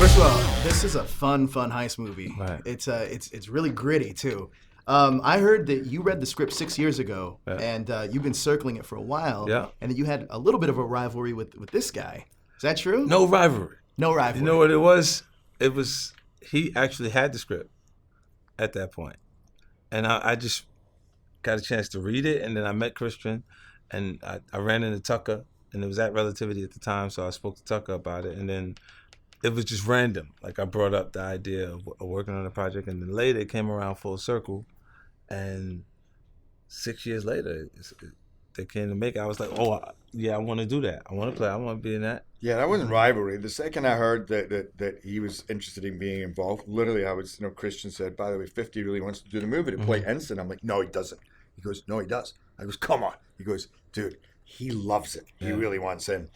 First of all, this is a fun heist movie. Right. It's really gritty too. I heard that you read the script 6 years ago, Yeah. and you've been circling it for a while. Yeah. And that you had a little bit of a rivalry with this guy. Is that true? No rivalry. No rivalry. You know what it was? It was, he actually had the script at that point. And I just got a chance to read it, and then I met Christian, and I ran into Tucker, and it was at Relativity at the time, so I spoke to Tucker about it, and then it was just random. Like, I brought up the idea of working on the project, and then later it came around full circle, and 6 years later, they came to make it. I was like, oh, yeah, I want to do that. I want to play. I want to be in that. Yeah, that wasn't rivalry. The second I heard that he was interested in being involved, literally I was, Christian said, by the way, 50 really wants to do the movie to play Ensign. I'm like, no, he doesn't. He goes, no, he does. I goes, come on. He goes, dude, he loves it. He really wants in.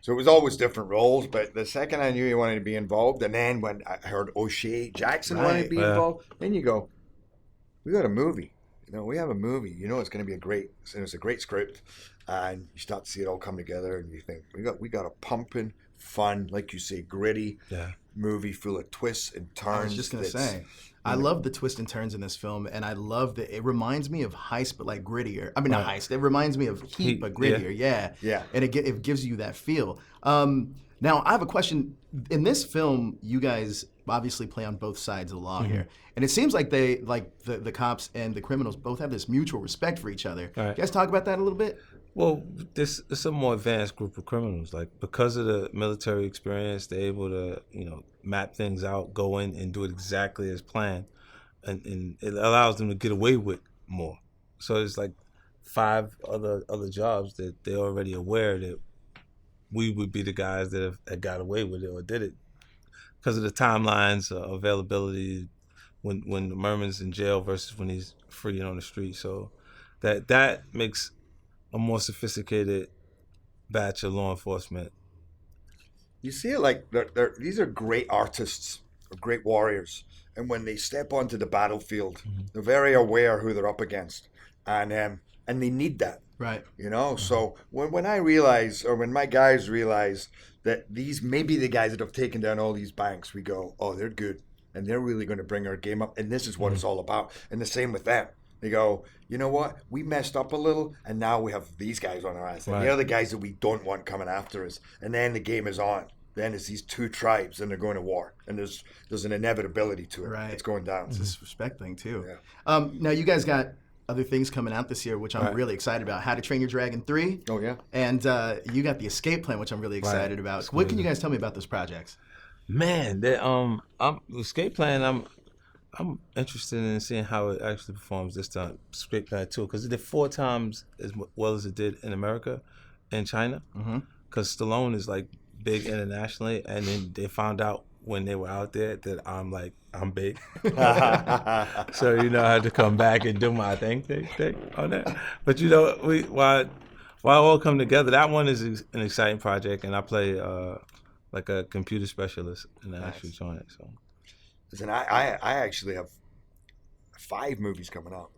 So it was always different roles, but the second I knew he wanted to be involved, and then when I heard O'Shea Jackson wanted to be involved, then you go, we got a movie. We have a movie. It's going to be it's a great script, and you start to see it all come together, and you think we got a pumping, fun, like you say, gritty movie full of twists and turns. I was just going to say, I love the twists and turns in this film, and I love that it reminds me of Heist, but like grittier. I mean, not Heist. It reminds me of Heat, but grittier. Yeah. And it gives you that feel. Now, I have a question. In this film, you guys obviously play on both sides of the law here. And it seems like the cops and the criminals both have this mutual respect for each other. Right. You guys talk about that a little bit? Well, it's a more advanced group of criminals. Like, because of the military experience, they're able to, map things out, go in and do it exactly as planned. And it allows them to get away with more. So it's like 5 other jobs that they're already aware that we would be the guys that have got away with it or did it. Because of the timelines, availability, when Merman's in jail versus when he's free and on the street. So that makes a more sophisticated batch of law enforcement. You see it like these are great artists, or great warriors, and when they step onto the battlefield, they're very aware who they're up against, and they need that. Right. So when I realize, or when my guys realize that these may be the guys that have taken down all these banks, we go, oh, they're good, and they're really going to bring our game up, and this is what it's all about. And the same with them. They go, you know what? We messed up a little, and now we have these guys on our ass. And they're the guys that we don't want coming after us. And then the game is on. Then it's these 2 tribes, and they're going to war. And there's an inevitability to it. Right. It's going down. It's this respect thing, too. Yeah. Now, you guys got other things coming out this year, which I'm really excited about. How to Train Your Dragon 3. Oh, yeah. And you got the Escape Plan, which I'm really excited about. What can you guys tell me about those projects? Man, Escape Plan, I'm interested in seeing how it actually performs this time. Escape Plan 2, because it did 4 times as well as it did in America and China. Because Stallone is like big internationally, and then they found out when they were out there that I'm big. So I had to come back and do my thing on that. But while all come together, that one is an exciting project, and I play like a computer specialist in the actual joint. So. Listen, I actually have 5 movies coming out.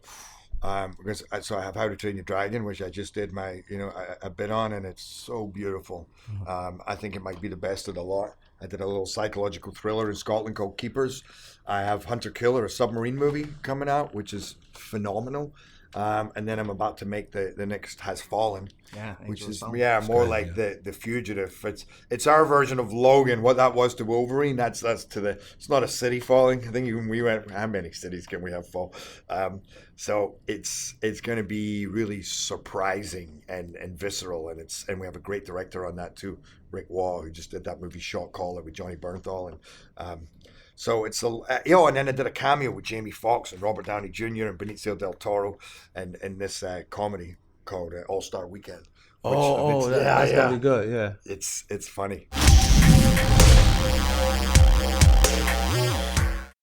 Because I have How to Train Your Dragon, which I just did a bit on, and it's so beautiful. I think it might be the best of the lot. I did a little psychological thriller in Scotland called Keepers. I have Hunter Killer, a submarine movie coming out, which is phenomenal. And then I'm about to make the next Has Fallen, which is more like the Fugitive. It's our version of Logan. What that was to Wolverine, that's it's not a city falling. I think even we went, how many cities can we have fall? So it's going to be really surprising and visceral, and we have a great director on that too, Rick Waugh, who just did that movie Shot Caller with Johnny Bernthal, and so it's and then I did a cameo with Jamie Foxx and Robert Downey Jr. and Benicio del Toro, and in this comedy called All Star Weekend. That's gonna be good. Yeah, it's funny.